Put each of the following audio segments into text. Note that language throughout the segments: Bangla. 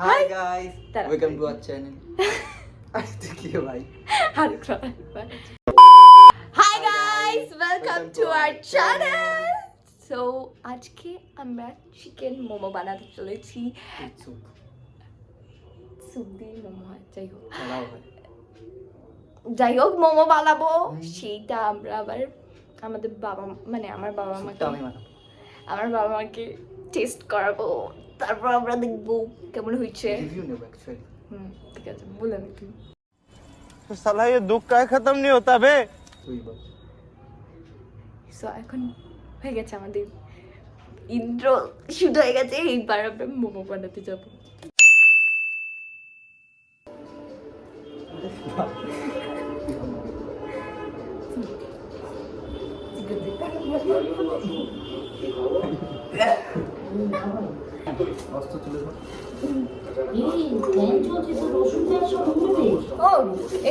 Hi guys, welcome to our channel. Hi guys, welcome to our channel. So আজকে আমরা চিকেন মোমো বানাতে চলেছি। স্যুপ দিয়ে মোমো হয়, যাই হোক মোমো বানাবো। সেইটা আমরা আবার আমাদের বাবা মানে আমার বাবা মাকে টেস্ট করাবো, তারপর আমরা দেখবো কেমন হয়েছে। ঠিক আছে, বলেন কি साला ये दुख का खत्म नहीं होता बे। সো এখন হয়ে গেছে আমাদের ইন্ট্রো শুট হয়ে গেছে, এইবার আমরা মোমো বানাতে যাবো।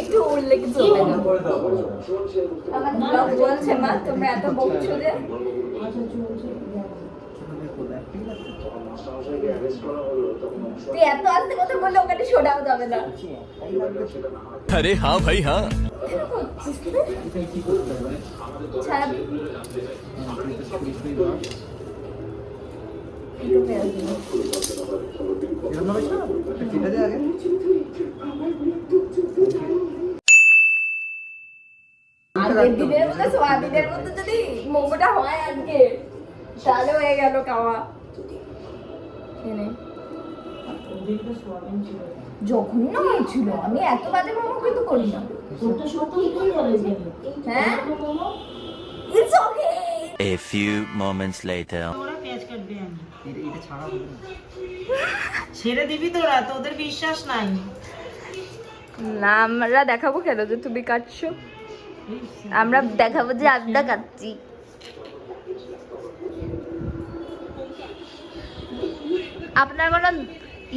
একটু উঠলে কি চলবে না? আমার ব্লগ চলছে মা, তোমরা এত বকছো যে। তুই এত আস্তে কথা বললে ওখানে শোনাও যাবে না। अरे हाँ भाई हाँ। আগের দিনের মতো সোয়াবিনের মতো যদি মোমোটা হয় আজকে, তাহলে হয়ে গেল খাওয়া। জঘন্য হয়েছিল, আমি এত বাজে মোমো কিন্তু করি না। হ্যাঁ, it's okay. A few moments later. ছেড়ে দিবি তোরা, তোদের বিশ্বাস নাই। না, আমরা দেখাবো কেন যে তুমি কাটছো, আমরা দেখাবো যে আমরা কাটছি। আপনার কোনো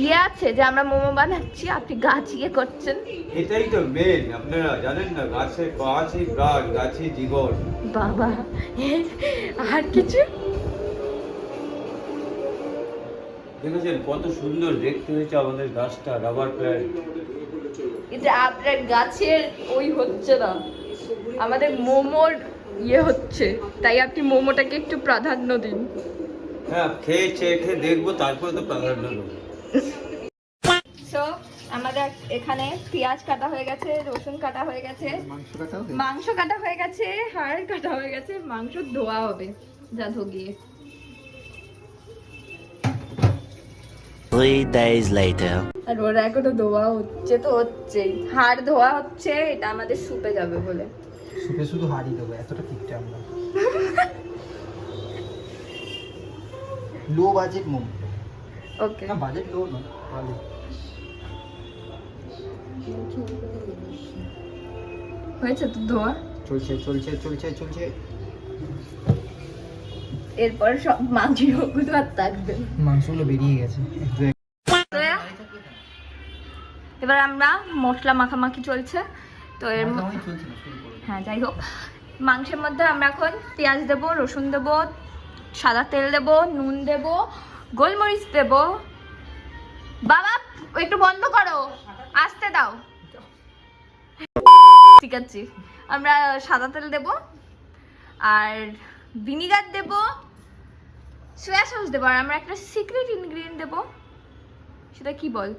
ইয়ে আছে যে আমরা মোমো বানাচ্ছি, আপনি গাছ ইয়ে করছেন? এটাই তো মেন, আপনারা জানেন না, গাছের গাছই প্রাণ, গাছই জীবন। বাবা, আর কিছু দেখেছেন কত সুন্দর দেখতে হয়েছে আমাদের গাছটা, রাবার প্ল্যান্ট। এটা আপনার গাছের ওই হচ্ছে না, আমাদের মোমোর ইয়ে হচ্ছে, তাই আপনি মোমোটাকে একটু প্রাধান্য দিন। হ্যাঁ, খেয়ে চেখে দেখবো, তারপরে তো প্রাধান্য দেবো। সো আমাদের এখানে পেঁয়াজ কাটা হয়ে গেছে, রসুন কাটা হয়ে গেছে, মাংস কাটা হয়ে গেছে, হাড় কাটা হয়ে গেছে, মাংস ধোয়া হবে যা ধোগিয়ে। 3 days later. আর ওরা এখনো ধোয়া হচ্ছে তো হচ্ছেই, হাড় ধোয়া হচ্ছে, এটা আমাদের সুপে যাবে বলে। সুপে শুধু হাড়ি দেবো, এতটা কিপটে আমরা। Low budget momo. ওকে, না বাজেট লো না, ভালো। হয়েছে তো ধোয়া। চলছে চলছে চলছে চলছে। এরপর সব মাংসগুলো আর থাকবে, মাংসগুলো বেরিয়ে গেছে। এবার আমরা মশলা মাখামাখি চলছে তো এর হ্যাঁ, যাই হোক, মাংসের মধ্যে আমরা এখন পেঁয়াজ দেবো, রসুন দেবো, সাদা তেল দেবো, নুন দেবো, গোলমরিচ দেবো। বাবা একটু বন্ধ করো, আসতে দাও। ঠিক আছে, আমরা সাদা তেল দেবো আর ভিনিগার দেবো, সোয়া সস দেবো, আর আমরা একটা সিক্রেট ইনগ্রিডিয়েন্ট দেবো। সেটা কি বল?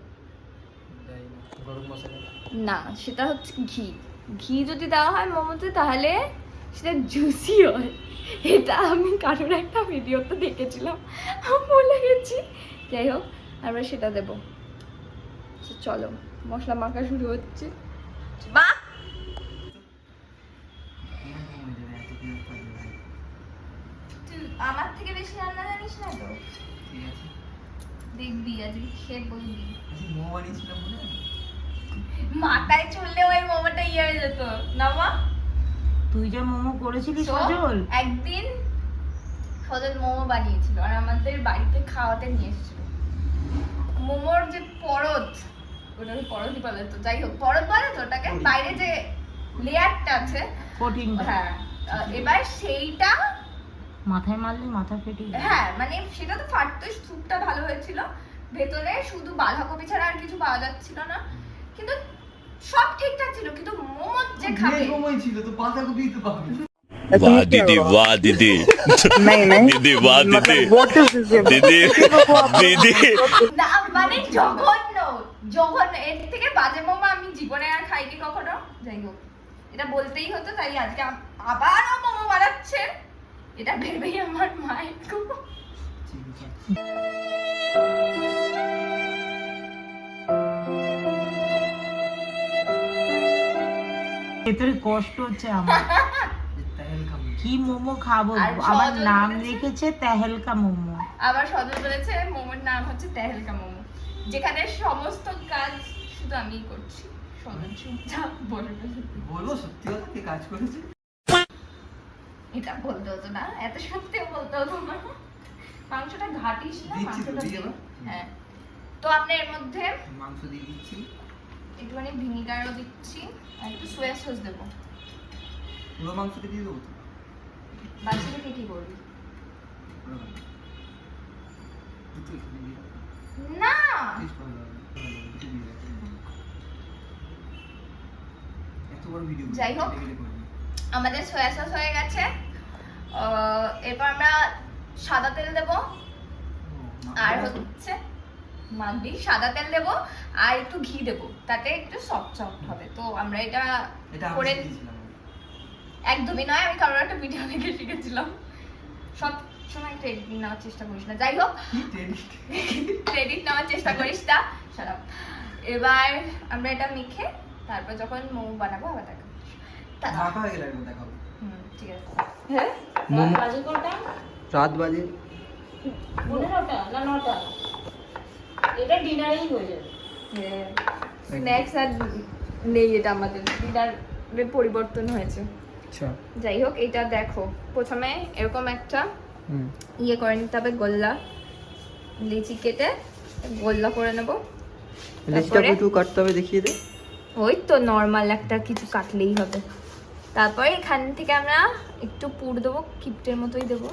না, সেটা হচ্ছে ঘি। ঘি যদি দেওয়া হয় মোমোতে তাহলে সেটা জুসি হয়। এটা আমি কারোর একটা ভিডিওতে দেখেছিলাম, আমি ভুলে গেছি। যাই হোক, আমরা সেটা দেবো। চলো, মশলা মাখা শুরু হচ্ছে। মা, তুই আমার থেকে বেশি রান্না জানিস না তো? দেখবি আজকে খেয়ে বলবি। মোমো বানিয়েছিলাম মনে হয়? মাথায় চললে ওই মোমোটা ইয়ে হয়ে যেত না মা? তুই যে মোমো করেছিলি তো সজল, একদিন সজল মোমো বানিয়েছিল আর আমাদের বাড়িতে খাওয়াতে নিয়ে এসেছিল। মোমোর যে পরত, ওটাকে পরতই বলে তো, যাই হোক পরত বলে তো ওটাকে, বাইরে যে লেয়ারটা আছে, কঠিন। হ্যাঁ, এবার সেইটা মাথায় মারলে মাথা ফেটে হ্যাঁ মানে সেটা তো ফাটতোই, স্যুপটা ভালো হয়েছিল, ভেতরে শুধু বাঁধাকপি ছাড়া আর কিছু পাওয়া যাচ্ছিল না, কিন্তু সব ঠিকঠাক ছিল, কিন্তু মোমো যে খাবে সময় ছিল তো বাঁধাকপি তো পাবে। वाह दीदी वाह दीदी दीदी वाह दीदी दीदी दीदी না মানে জঘন্য জঘন্য, এর থেকে বাজে মোমো আমি জীবনে আর খাইনি কখনো। যাই হোক, এটা বলতেই হতো, তাই আজকে আবারও মোমো বানাচ্ছে, এটা ভেবেই আমার মায়ের খুব ভেতরে কষ্ট হচ্ছে আমার। কি মোমো খাবো, আর আমার সজল নাম বলেছে- লিখেছে তেহেলকা মোমো। আবার সদর বলেছে মোমোর নাম হচ্ছে তেহেলকা মোমো, যেখানে সমস্ত কাজ শুধু আমিই করছি। সদর চুপচাপ বলবে, বলবো সত্যি কথা কে কাজ করেছে? এটা বলতে হতো না, এত সত্যিও বলতে হতো না। মাংসটা ঘাটিস না, দিচ্ছি তো, মাংসটা দিয়ে দিয়ে। দেবো? হ্যাঁ, তো আমরা এর মধ্যে মাংস দিয়ে দিচ্ছি। একটুখানি ভিনিগারও দিচ্ছি আর একটু সোয়া সস দেবো। পুরো মাংসটা দিয়ে দেবো তো? বাচ্চাকে কি করবি? পুরো মাংস। দুটো এখানে দিয়ে দাও। না, Taste ভালো হবে, ভালো হবে, দুটো দিয়ে দাও। এত বড় ভিডিও যাই হোক। আমাদের সোয়া সস হয়ে গেছে। এরপর আমরা সাদা তেল দেবো, আর হচ্ছে মাগি সাদা তেল দেবো আর একটু ঘি দেবো, তাতে একটু সফট সফট হবে। তো আমরা এটা এটা করে আমি দিয়েছিলাম। একদমই নয়, আমি কারোর একটা ভিডিও দেখে শিখেছিলাম। সব সময় ক্রেডিট নেওয়ার চেষ্টা করিস না। যাই হোক, কি taste? ক্রেডিট নেওয়ার চেষ্টা করিস না, শালা। এবার আমরা এটা মেখে তারপর যখন মোমো বানাবো আবার দেখাবো। ঢাকা হয়ে গেলে একবার দেখাবো। ঠিক আছে। হ্যাঁ, মোমো বাজে কোনটা? 7 বাজে। 15টা না 9টা? এটা ডিনারেই হয়ে যাবে। স্ন্যাক্স আর নেই, এটা আমাদের ডিনারের পরিবর্তন হয়েছে। আচ্ছা। যাই হোক, এটা দেখো, প্রথমে এরকম একটা হুম। ইয়ে করে নিতে হবে, গোল্লা লিচি কেটে গোল্লা করে নেব। লিচটা তারপরে? কত কাটতে হবে দেখিয়ে দে। ওই তো নর্মাল একটা কিছু কাটলেই হবে। তারপরে এখান থেকে আমরা একটু পুর দেবো, কিপ্টের মতোই দেবো,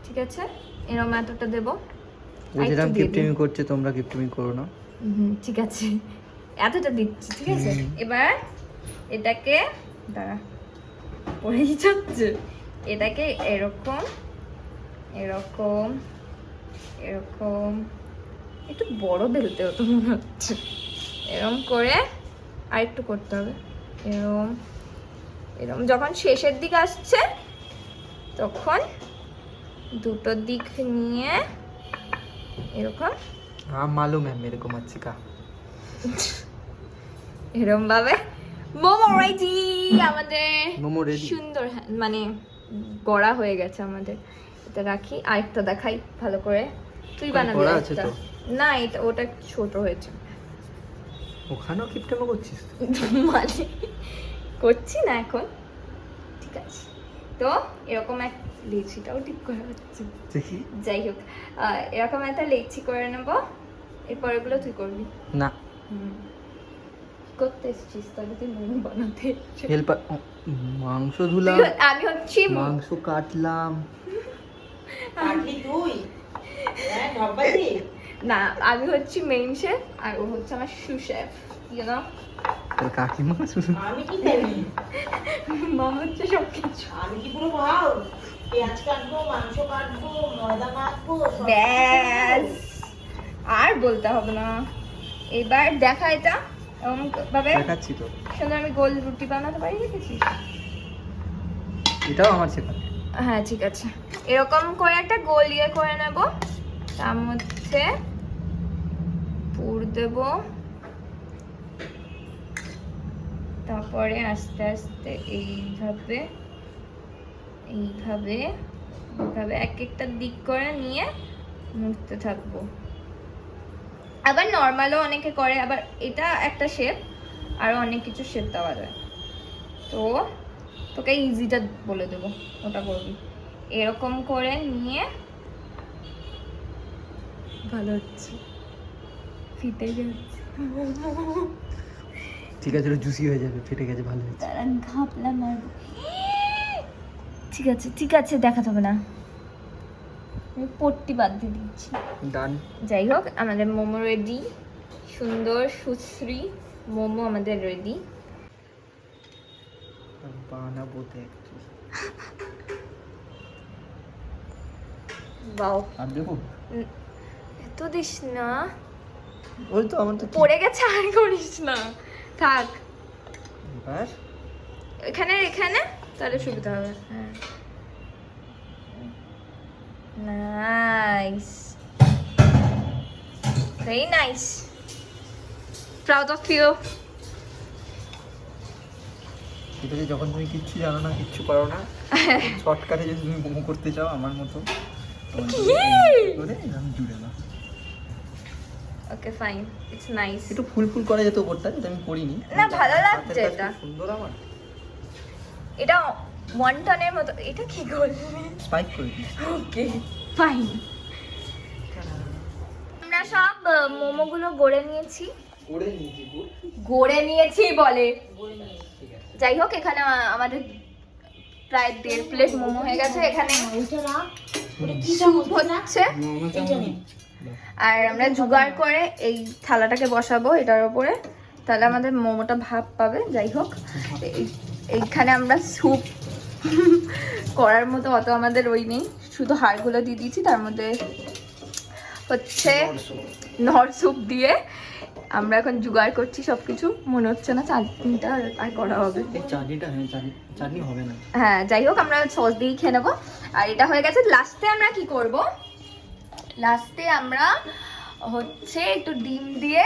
ঠিক আছে? এরকম এতটা দেবো। ও যেরকম কিপটিমি করছে তোমরা কিপটিমি করো না। ঠিক আছে, এতটা দিচ্ছি, ঠিক আছে? এবার এটাকে দাঁড়া, পড়েই যাচ্ছে। এটাকে এরকম এরকম এরকম, একটু বড় বেলতে হতো মনে হচ্ছে। এরকম করে আর একটু করতে হবে, এরকম এরকম। যখন শেষের দিকে আসছে তখন দুটো দিক নিয়ে এরকম हाँ मालूम है मेरे को मच्छी का। এরকম ভাবে মোমো রেডি আমাদের। মোমো ready? সুন্দর, হ্যাঁ, মানে গড়া হয়ে গেছে আমাদের। এটা রাখি, আরেকটা দেখাই ভালো করে। তুই বানাবি গড়া আছে একটা? তো? না, এটা ওটা ছোট হয়েছে। ওখানেও কিপটামি করছিস? মানে করছি না এখন, ঠিক আছে? তো এরকম এক লেচিটাও ঠিক করা হচ্ছে। দেখি। যাই হোক, এরকম একটা লেচি করে নেবো। এরপর এগুলো তুই করবি। না করতে এসেছিস তাহলে তুই মোমো বানাতে এসেছিস। হেল্পার। মাংস ধুলাম, আমি হচ্ছি মাংস কাটলাম। কাটলি তুই? হ্যাঁ, ঢব্বাজি? না, আমি হচ্ছি মেইন শেফ আর ও হচ্ছে আমার সু শেফ, ইউ নো। তোর কাকিমা শুধু আমি কি জানি? মা হচ্ছে সব কিছু। আমি কি পুরো ভাও? পেঁয়াজ কাটবো, মাংস কাটবো, ময়দা মাখবো, সব ব্যাস, আর বলতে হবে না। এবার দেখা, এটা এরকম ভাবে দেখাচ্ছি তো। সুন্দর আমি গোল রুটি বানাতে পারি, দেখেছিস? এটাও আমার শেখা। হ্যাঁ, ঠিক আছে। এরকম করে একটা গোল ইয়ে করে নেব, তার মধ্যে পুর দেব, তারপরে আস্তে আস্তে এইভাবে এইভাবে এইভাবে এক একটা দিক করে নিয়ে মুড়তে থাকবো। আবার নর্মালও অনেকে করে, আবার এটা একটা শেপ, আরো অনেক কিছু শেপ দেওয়া যায়। তো তোকে ইজিটা বলে দেবো, ওটা করবি। এরকম করে নিয়ে, ভালো হচ্ছে, ফিটে যাচ্ছে। ঠিক আছে, জুসি হয়ে যাবে, ফেটে গেছে, ভালো হয়েছে। তারা ঘাপলা মারবো। ঠিক আছে, ঠিক আছে, দেখাতে হবে না। আমি পট্টি বাদ দিয়ে দিচ্ছি। ডান। যাই হোক, আমাদের মোমো রেডি, সুন্দর সুশ্রী মোমো আমাদের রেডি। বানাবো তো একটু। বাও, আর দেখো এত দিস না, ওই তো আমার তো পড়ে গেছে, আর করিস না, থাক এবার এখানে এখানে, তাহলে সুবিধা হবে। হ্যাঁ, nice, very nice, proud of you. ঠিক আছে, যখন তুমি কিচ্ছু জানো না, কিচ্ছু পারো না, শর্টকাটে যদি তুমি মোমো করতে চাও আমার মতো করে আমি জুড়ে না। Okay fine, it's nice. একটু ফুল ফুল করা যেত উপরটা, যেটা আমি করিনি। না, ভালো লাগছে হাতের কাজ এটা। খুব সুন্দর আমার। এটা ওয়ান্টনের মতো। এটা কি করলি? স্পাইক করে দিই। Okay fine. আমরা সব মোমোগুলো গড়ে নিয়েছি। করে নিয়েছি গুড়। গড়ে নিয়েছি বলে। ঠিক আছে। যাই হোক, এখানে আমাদের প্রায় 1.5 প্লেট মোমো হয়ে গেছে। এখানে স্যুপ হচ্ছে, আর আমরা জোগাড় করে এই থালাটাকে বসাবো এটার উপরে, তাহলে আমাদের মোমোটা ভাপ পাবে। যাই হোক, এইখানে আমরা স্যুপ করার মতো অত আমাদের ওই নেই, শুধু হাড়গুলো দিয়ে দিয়েছি, তার মধ্যে হচ্ছে নর স্যুপ দিয়ে আমরা এখন জোগাড় করছি সবকিছু। মনে হচ্ছে না চাটনিটা আর করা হবে। এই চাটনিটা, হ্যাঁ চাটনি হবে না। হ্যাঁ, যাই হোক, আমরা সস দিয়েই খেয়ে নেবো। আর এটা হয়ে গেছে। লাস্টে আমরা কি করব, লাস্টে আমরা হচ্ছে একটু ডিম দিয়ে,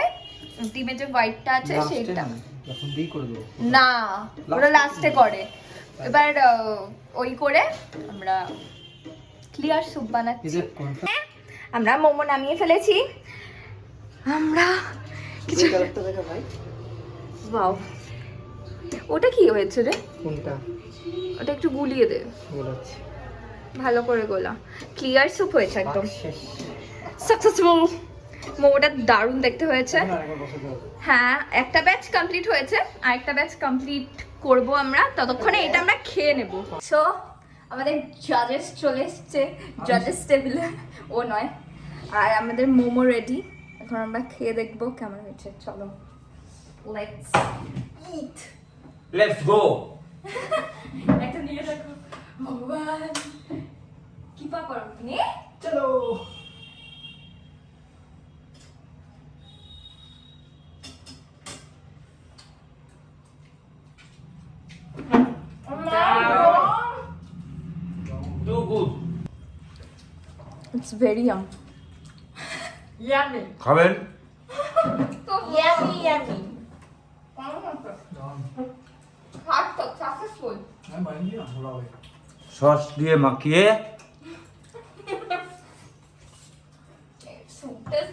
ডিমের যে হোয়াইটটা আছে সেটা, এখন দিয়ে করে দেবো না ওরা লাস্টে করে। এবার ওই করে আমরা ক্লিয়ার স্যুপ বানাচ্ছি। আমরা মোমো নামিয়ে ফেলেছি। আমরা কিছু দেখা ভাই। ওয়াও, ওটা কি হয়েছে রে? কোনটা? ওটা একটু গুলিয়ে দে, বলাচ্ছি। ভালো করে গোলা। ক্লিয়ার স্যুপ হয়েছে একদম শেষ। সাকসেসফুল। মোমোটা দারুণ দেখতে হয়েছে। আরেকবার বসাতে হবে। হ্যাঁ, একটা ব্যাচ কমপ্লিট হয়েছে, আরেকটা ব্যাচ কমপ্লিট করব আমরা, ততক্ষণে এটা আমরা খেয়ে নেব। সো আমাদের জাজেস চলে এসছে, জাজেস টেবিলে, ও নয়। আর আমাদের মোমো রেডি, এখন আমরা খেয়ে দেখবো কেমন হয়েছে। চলো, লেটস ইট। Let's go. একটা নিয়ে দেখো, ভগবান কৃপা করো তুমি। চলো। Too good. It's very yum. Yummy. খাবেন? Yummy, yummy. Successful. আমি বানিয়ে দিই না, ভালো হবে। সস দিয়ে মাখিয়ে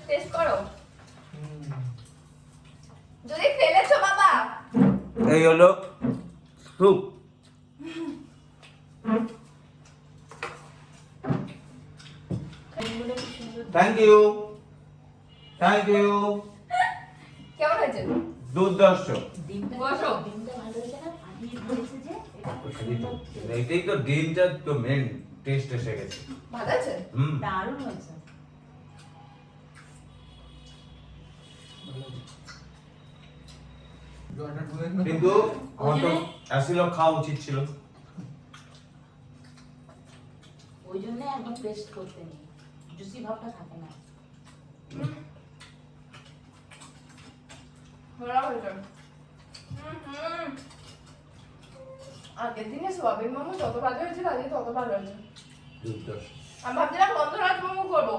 টেস্ট করো, যদি ফেলেছো বাবা। এই হলো soup. Thank you, thank you. কেমন হয়েছে? দুর্দর্শ। বসো। এইটাই তো ডিমটা তো মেন টেস্ট এসে গেছে। ভালো আছে? হুম। দারুণ হয়েছে। জলটা ঢুকে গেল। কিন্তু আমার তো অ্যাসিলো খাওয়া উচিত ছিল। ওই জন্য একদম পেস্ট করতে নেই, জুসি ভাবটা থাকে না। ভালো হয়েছে। আগের দিনে সোয়াবিন মোমো যত ভালো হয়েছিল, আজকে তত ভালো হয়েছে। দুর্দর্শ। আমি ভাবছিলাম গন্ধরাজ মোমো করবো।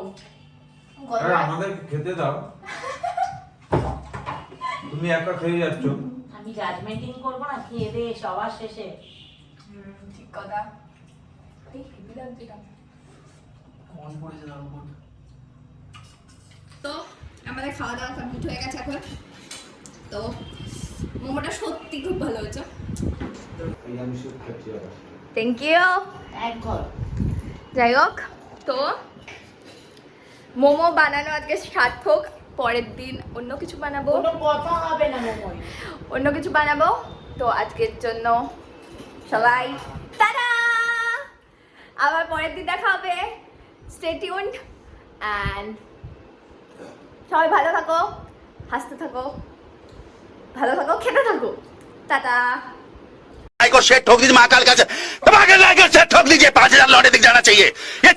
আরে আমাদের খেতে দাও। তুমি একা খেয়ে যাচ্ছ। আমি জাজমেন্টিং করবো না, খেয়ে দে সবার শেষে। ঠিক কথা। এই হেভি লাগছে এটা। মন পড়েছে তার উপর। তো আমাদের খাওয়া দাওয়া কমপ্লিট হয়ে গেছে এখন। তো মোমোটা সত্যি খুব ভালো হয়েছে। এই আমি শুট করছি আবার। Thank you. এক ঘর। যাই হোক, তো মোমো বানানো আজকে সার্থক। পরের দিন অন্য কিছু বানাবো, কোনো কথা হবে না মোমোয়। অন্য কিছু বানাবো। তো আজকের জন্য সবাই টাটা, আবার পরের দিন দেখা হবে। স্টে টিউনড অ্যান্ড সবাই ভালো থাকো, হাসতে থাকো, ভালো থাকো, খেতে থাকো। টাটা। को शेर ठोक दीजिए महाकाल का, दबा के लाइक और शेर ठोक दीजिए, 5000 लौटे दिख जाना चाहिए। ये